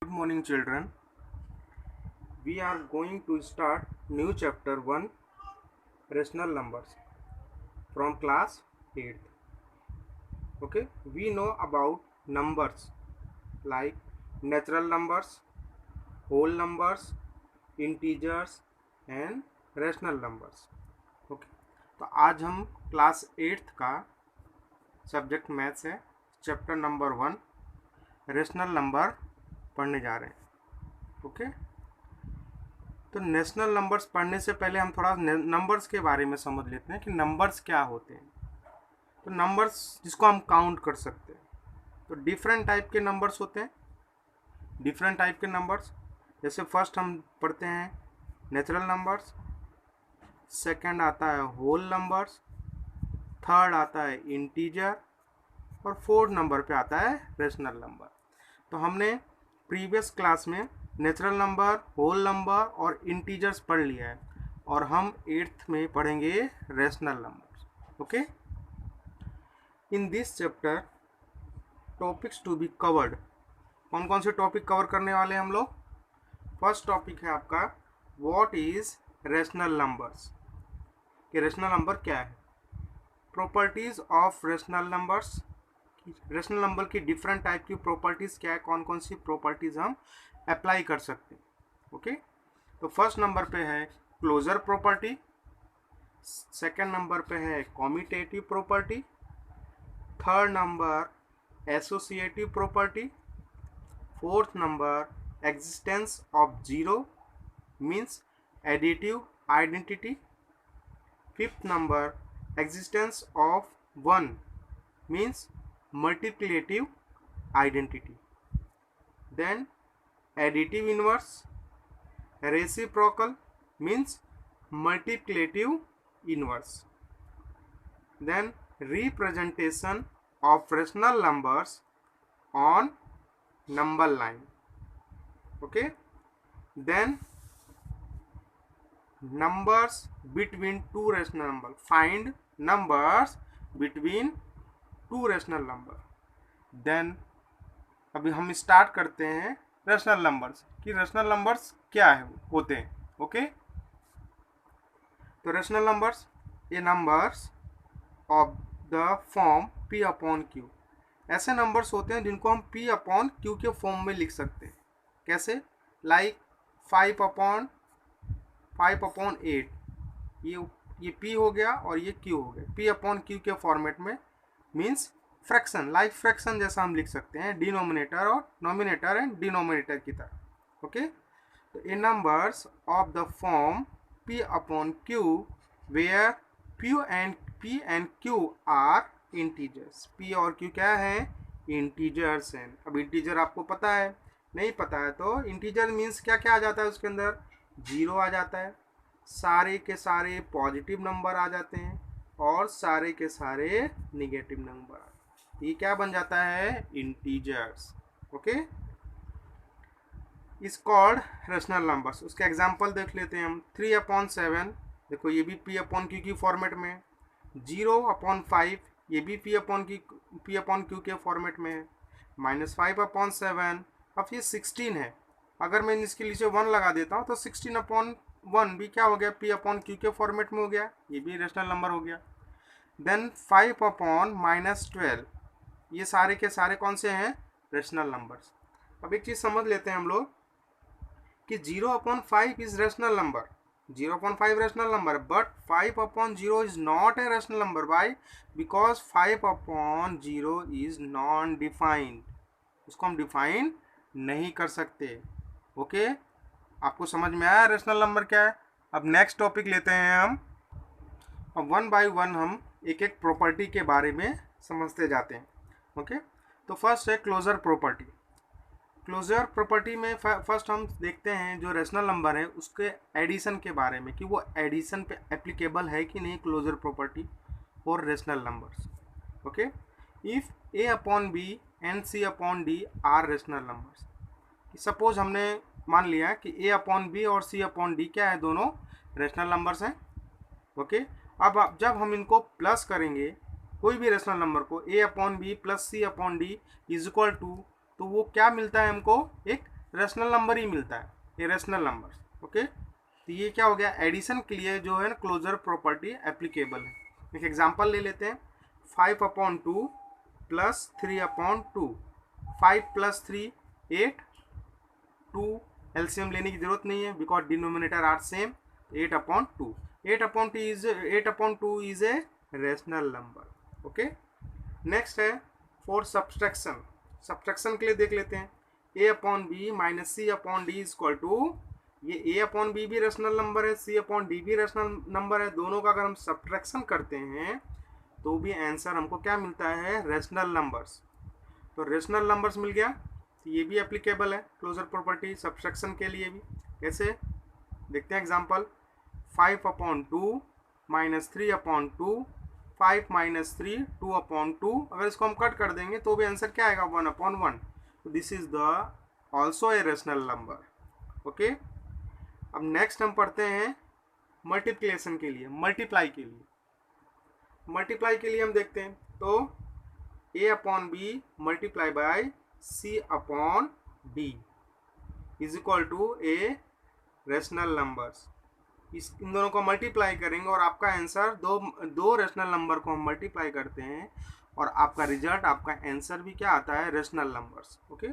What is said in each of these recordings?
Good morning, children. We are going to start new chapter 1, rational numbers, from class 8th. Okay, we know about numbers like natural numbers, whole numbers, integers and rational numbers. Okay, तो आज हम class 8th का subject maths है, chapter number 1 rational number पढ़ने जा रहे हैं. Okay, तो नेशनल नंबर्स पढ़ने से पहले हम थोड़ा नंबर्स के बारे में समझ लेते हैं कि नंबर्स क्या होते हैं. तो नंबर्स जिसको हम काउंट कर सकते हैं, तो डिफरेंट टाइप के नंबर्स होते हैं. डिफरेंट टाइप के नंबर्स जैसे फर्स्ट हम पढ़ते हैं नेचुरल नंबर्स, सेकंड आता है होल नंबर्स, थर्ड आता है इंटीजर और फोर्थ नंबर पे आता है रेशनल नंबर. तो हमने प्रीवियस क्लास में नेचुरल नंबर, होल नंबर और इंटीजर्स पढ़ लिया है और हम 8th में पढ़ेंगे rational numbers. Okay, in this chapter topics to be covered. कौन कौन से टॉपिक कवर करने वाले हैं हम लोग? फर्स्ट टॉपिक है आपका व्हाट इज रेशनल नंबर्स, कि रेशनल नंबर क्या है. Properties of rational numbers, rational number की डिफरेंट टाइप की प्रॉपर्टीज क्या है, कौन कौन सी प्रॉपर्टीज हम अप्लाई कर सकते हैं. ओके, तो फर्स्ट नंबर पे है क्लोजर प्रॉपर्टी, सेकंड नंबर पे है commutative property, third number associative property, fourth number existence of zero means additive identity, fifth number existence of one means multiplicative identity, then additive inverse, reciprocal means multiplicative inverse, then representation of rational numbers on number line. Okay, then numbers between two rational numbers, find numbers between two rational number. Then अभी हम start करते हैं rational numbers, कि rational numbers क्या है होते हैं. Okay, तो रेशनल नंबर्स ये numbers of the form p upon q, ऐसे नंबर्स होते हैं जिनको हम p अपॉन q के फॉर्म में लिख सकते हैं. कैसे? लाइक 5/8, ये p हो गया और ये q हो गया. p अपॉन q के फॉर्मेट में मीन्स फ्रैक्शन, लाइक फ्रैक्शन जैसा हम लिख सकते हैं, डिनोमिनेटर और नॉमिनेटर एंड डिनोमिनेटर की तरह. ओके, तो ये numbers of the form p upon q where p and q are integers. p और q क्या है? इंटीजर्स हैं. अब इंटीजर आपको पता है? नहीं पता है तो इंटीजर मीन्स क्या क्या आ जाता है उसके अंदर? जीरो आ जाता है, सारे के सारे पॉजिटिव नंबर आ जाते हैं और सारे के सारे निगेटिव नंबर. ये क्या बन जाता है? Integers. Okay, is called rational numbers. उसके एग्जांपल देख लेते हैं हम. 3/7, देखो ये भी p अपॉन q की फॉर्मेट में. 0/5, ये भी p अपॉन q के फॉर्मेट में है. -5/7, अब ये 16 है. अगर मैं इसके नीचे 1 लगा देता हूँ तो 16/1 भी क्या हो गया? p अपॉन q के फॉर्मेट में हो गया. ये भी रेशनल नंबर हो गया. देन 5/-12, ये सारे के सारे कौन से हैं? Rational numbers. अब एक चीज़ समझ लेते हैं हम लोग कि 0/5 is rational number. 0/5 rational number, but 5/0 is not a rational number. Why? Because 5/0 is non defined. उसको हम डिफाइन नहीं कर सकते. ओके, आपको समझ में आया रेशनल नंबर क्या है? अब नेक्स्ट टॉपिक लेते हैं हम. अब 1 बाय 1 हम एक एक प्रॉपर्टी के बारे में समझते जाते हैं. ओके, तो फर्स्ट है क्लोजर प्रॉपर्टी. क्लोजर प्रॉपर्टी में फर्स्ट हम देखते हैं जो रेशनल नंबर है उसके एडिशन के बारे में, कि वो एडिशन पे एप्लीकेबल है कि नहीं closure property for rational numbers. Okay, if a upon b and c upon d are rational numbers. Suppose हमने मान लिया कि a अपॉन b और c अपॉन d क्या है? दोनों रेशनल नंबर्स हैं. ओके, अब जब हम इनको प्लस करेंगे कोई भी रेशनल नंबर को, a upon b plus c upon d is equal to, तो वो क्या मिलता है हमको? एक रेशनल नंबर ही मिलता है, ये रेशनल नंबर। ओके, तो ये क्या हो गया, एडिशन के लिए जो है ना क्लोजर प्रॉपर्टी एप्लीकेबल है। एक एग्जांपल ले लेते हैं, 5/2 प्लस 3/2, 5 प्लस 3 8, 2 एलसीएम लेने की जरूरत नहीं है because denominator are same, 8/2, 8/2 is a rational number. Okay, next है फॉर सब्सट्रैक्शन। सब्सट्रैक्शन के लिए देख लेते हैं, a/b minus c/d is equal to, ये a/b भी रेशनल नंबर है, c/d भी रेशनल नंबर है, दोनों का अगर हम सब्ट्रैक्शन करते हैं तो भी आंसर हमको क्या मिलता है, रेशनल नंबर्स। तो रेशनल नंबर्स मिल गया, तो ये भी एप्लीकेबल है क्लोजर प्रॉपर्टी सब्ट्रैक्शन के लिए भी। कैसे देखते हैं एग्जांपल, 5/2 माइनस 3/2, 5 माइनस 3 2/2, अगर इसको हम कट कर देंगे तो भी आंसर क्या आएगा, 1/1। तो this is the also a rational number. Okay, अब नेक्स्ट हम पढ़ते हैं मल्टीप्लिकेशन के लिए, मल्टीप्लाई के लिए। मल्टीप्लाई के लिए हम देखते हैं, तो a/b multiply by c/d is equal to a rational numbers. इन दोनों को मल्टीप्लाई करेंगे और आपका आंसर दो रेशनल नंबर को हम मल्टीप्लाई करते हैं और आपका रिजल्ट, आपका आंसर भी क्या आता है, रेशनल नंबर्स। ओके,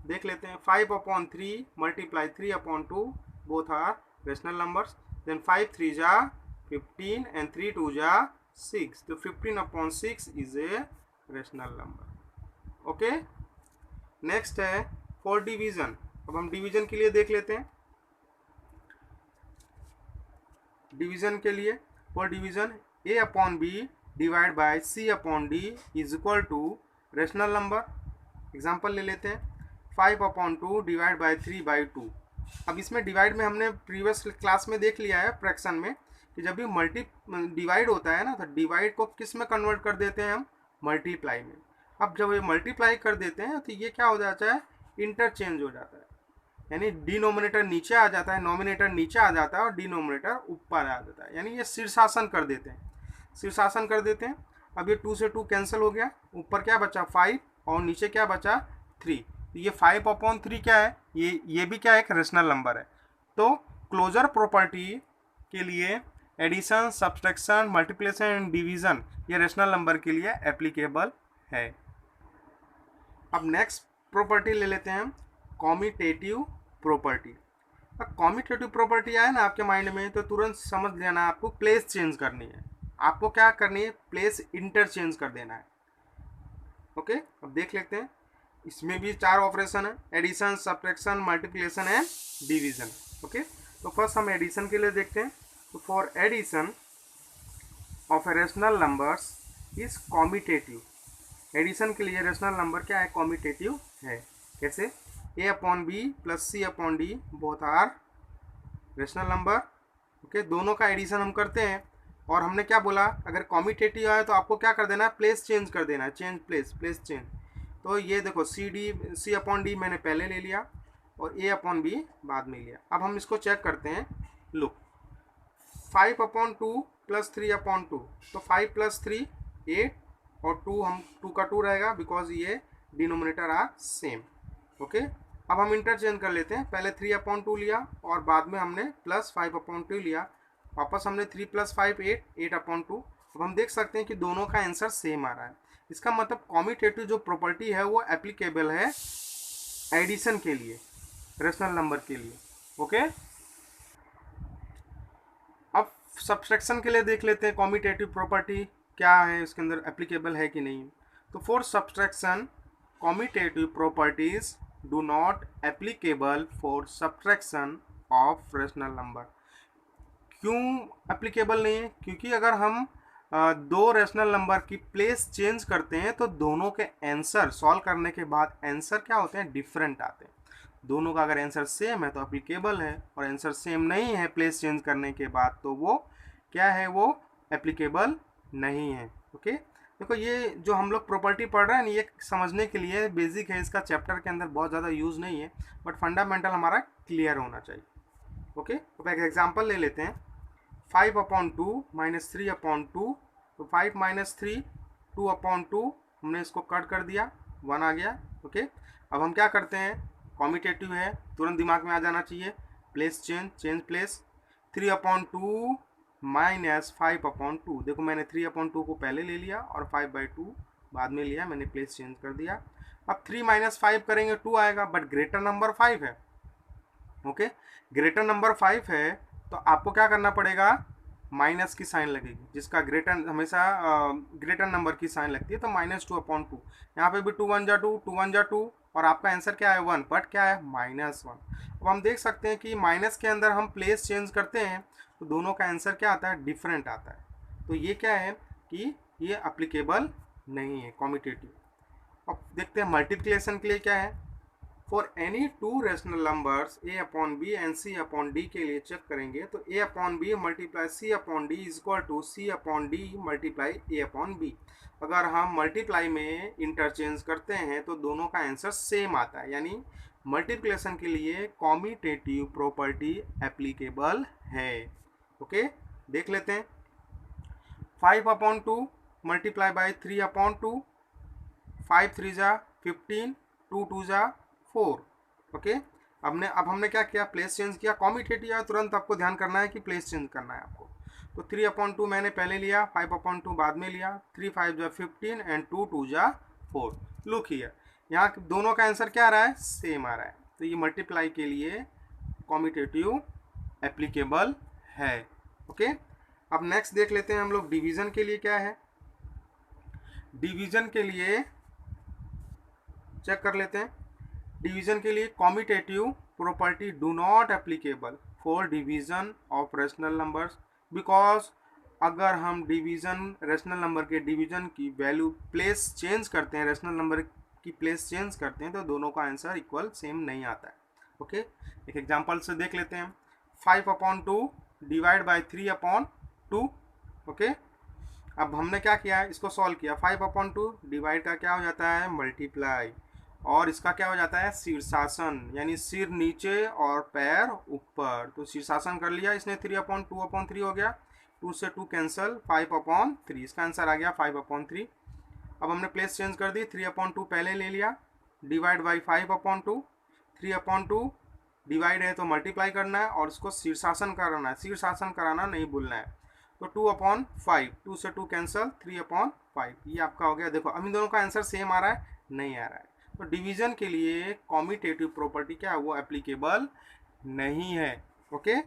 देख लेते हैं, 5/3 multiply 3/2 both are rational numbers. Then 5 3 जा 15 एंड 3 2 जा 6, तो 15/6 is a rational number. Okay, next है फॉर डिवीजन। अब हम डिवीजन के लिए देख लेते हैं, डिवीजन के लिए for division a/b divide by c/d is equal to rational number. Example ले लेते हैं, 5/2 डिवाइड बाय 3/2। अब इसमें डिवाइड में हमने प्रीवियस क्लास में देख लिया है फ्रैक्शन में कि जब भी मल्टी डिवाइड होता है ना, तो डिवाइड को किस में कन्वर्ट कर देते हैं हम, मल्टीप्लाई में। अब जब ये मल्टीप्लाई कर देते हैं तो ये क्या हो जाता है, इंटरचेंज हो जाता है, यानी डिनोमिनेटर नीचे आ जाता है, नोमिनेटर नीचे आ जाता है और डिनोमिनेटर ऊपर आ जाता है, यानी ये शीर्षासन कर देते हैं, शीर्षासन कर देते हैं। अब ये 2 से 2 कैंसिल हो गया, ऊपर क्या बचा 5 और नीचे क्या बचा 3। तो ये 5/3 क्या है, ये भी क्या है, एक रेशनल नंबर है। तो क्लोजर प्रॉपर्टी के लिए addition, subtraction, multiplication and division ये रेशनल नंबर के लिए एप्लीकेबल है। अब नेक्स्ट प्रॉपर्टी ले लेते हैं हम, कॉम्यूटेटिव प्रॉपर्टी। अब कॉम्यूटेटिव प्रॉपर्टी आए ना आपके माइंड में तो तुरंत समझ लेना आपको प्लेस चेंज करनी है, आपको क्या करनी है, प्लेस इंटरचेंज कर देना है। ओके, अब देख लेते हैं, इसमें भी 4 ऑपरेशन है, addition, subtraction, multiplication and division. Okay, तो फर्स्ट हम एडिशन के लिए देखते हैं। तो for addition of a rational numbers is commutative. Addition के लिए रेशनल नंबर क्या है, कॉम्यूटेटिव है। कैसे, a/b plus c/d both are rational number. Okay, दोनों का एडिशन हम करते हैं और हमने क्या बोला, अगर कॉम्यूटेटिव है तो आपको क्या कर देना है, प्लेस चेंज कर देना है, चेंज प्लेस चेंज। तो ये देखो c/d मैंने पहले ले लिया और a/b बाद में लिया। अब हम इसको चेक करते हैं, लुक 5/2 प्लस 3/2, तो 5 प्लस 3 8 और 2 हम 2 का 2 रहेगा बिकॉज ये डिनोमिनेटर आर सेम। ओके, अब हम इंटरचेंज कर लेते हैं, पहले 3/2 लिया और बाद में हमने प्लस 5/2 लिया, वापस हमने 3 प्लस 5 8/2। अब हम देख सकते हैं कि दोनों का आंसर सेम आ रहा है, इसका मतलब कॉम्यूटेटिव जो प्रॉपर्टी है वो एप्लीकेबल है एडिशन के लिए, रेशनल नंबर के लिए। ओके, अब सब्सट्रैक्शन के लिए देख लेते हैं कॉम्यूटेटिव प्रॉपर्टी क्या है, इसके अंदर एप्लीकेबल है कि नहीं। तो for subtraction commutative properties do not applicable for subtraction of rational number. क्यों एप्लीकेबल नहीं है, क्योंकि अगर हम दो रेशनल नंबर की प्लेस चेंज करते हैं तो दोनों के आंसर सॉल्व करने के बाद आंसर क्या होते हैं, डिफरेंट आते हैं। दोनों का अगर आंसर सेम है तो एप्लीकेबल है, और आंसर सेम नहीं है प्लेस चेंज करने के बाद तो वो क्या है, वो एप्लीकेबल नहीं है। ओके, देखो ये जो हम लोग प्रॉपर्टी पढ़ रहे हैं ये समझने के लिए बेसिक है, इसका चैप्टर के अंदर बहुत ज़्यादा यूज़ नहीं है, बट फंडामेंटल हमारा क्लियर होना चाहिए। ओके, तो एक एग्जांपल ले लेते हैं, 5/2 माइनस 3/2, तो 5 माइनस 3 2/2, हमने इसको कट कर दिया, 1 आ गया। ओके, अब हम क्या करते हैं, कॉम्यूटेटिव है, तुरंत दिमाग में आ जाना चाहिए। Place change place. 3/2 माइनस 5/2। देखो मैंने 3/2 को पहले ले लिया और 5/2 बाद में लिया, मैंने प्लेस चेंज कर दिया। अब 3 - 5 करेंगे 2 आएगा, बट ग्रेटर नंबर 5 है। ओके, ग्रेटर नंबर 5 है तो आपको क्या करना पड़ेगा, माइनस की साइन लगेगी, जिसका ग्रेटर हमेशा ग्रेटर नंबर की साइन लगती है, तो -2/2। यहाँ पे भी 2 1 जा 2, 2 1 जा 2, और आपका आंसर क्या है 1, बट क्या है -1। अब हम देख सकते हैं कि माइनस के अंदर हम प्लेस चेंज करते हैं तो दोनों का आंसर क्या आता है, डिफरेंट आता है। तो ये क्या है कि ये अप्लीकेबल नहीं है कॉम्यूटेटिव। अब देखते हैं मल्टीप्लिकेशन के लिए क्या है। For any two rational numbers a/b and c/d के लिए चेक करेंगे तो a/b multiply c/d is equal to c/d multiply a/b। अगर हम मल्टीप्लाई में इंटरचेंज करते हैं तो दोनों का आंसर सेम आता है, यानी मल्टीप्लिकेशन के लिए कॉम्यूटेटिव प्रॉपर्टी एप्लीकेबल है। ओके, देख लेते हैं। 5/2 मल्टीप्लाई बाई 3/2, 5 3 जा 15, 2 2 जा 4। ओके, अब हमने क्या किया, प्लेस चेंज किया। कॉम्यूटेटिव है, तुरंत आपको ध्यान करना है कि प्लेस चेंज करना है आपको। तो 3/2 मैंने पहले लिया, 5/2 बाद में लिया, 3 5 जा 15 एंड 2 2 जा 4। लुक हियर, यहाँ दोनों का आंसर क्या आ रहा है, सेम आ रहा है। तो ये मल्टीप्लाई के लिए कॉम्यूटेटिव एप्लीकेबल है। ओके, अब नेक्स्ट देख लेते हैं हम लोग डिवीजन के लिए क्या है। डिवीजन के लिए चेक कर लेते हैं। डिवीजन के लिए commutative property do not applicable for division of rational numbers, because अगर हम डिवीजन रेशनल नंबर के डिवीजन की वैल्यू प्लेस चेंज करते हैं, रेशनल नंबर की प्लेस चेंज करते हैं, तो दोनों का आंसर इक्वल सेम नहीं आता है। ओके, एक एग्जांपल से देख लेते हैं। 5/2 डिवाइड बाई 3/2। ओके, अब हमने क्या किया है, इसको सॉल्व किया। 5/2 डिवाइड का क्या हो जाता है, मल्टीप्लाई, और इसका क्या हो जाता है, शीर्षासन, यानी सिर नीचे और पैर ऊपर। तो शीर्षासन कर लिया इसने, 3/2/3 हो गया, 2 से 2 कैंसिल, 5/3, इसका आंसर आ गया 5/3। अब हमने प्लेस चेंज कर दी, 3/2 पहले ले लिया, डिवाइड बाई 5/2। 3/2 डिवाइड है तो मल्टीप्लाई करना है, और इसको शीर्षासन कराना है, शीर्षासन कराना नहीं भूलना है। तो 2/5, 2 से 2 कैंसिल, 3/5, ये आपका हो गया। देखो अब इन दोनों का आंसर सेम आ रहा है, नहीं आ रहा है। तो डिवीजन के लिए कॉम्यूटेटिव प्रॉपर्टी क्या है, वो एप्लीकेबल नहीं है। ओके।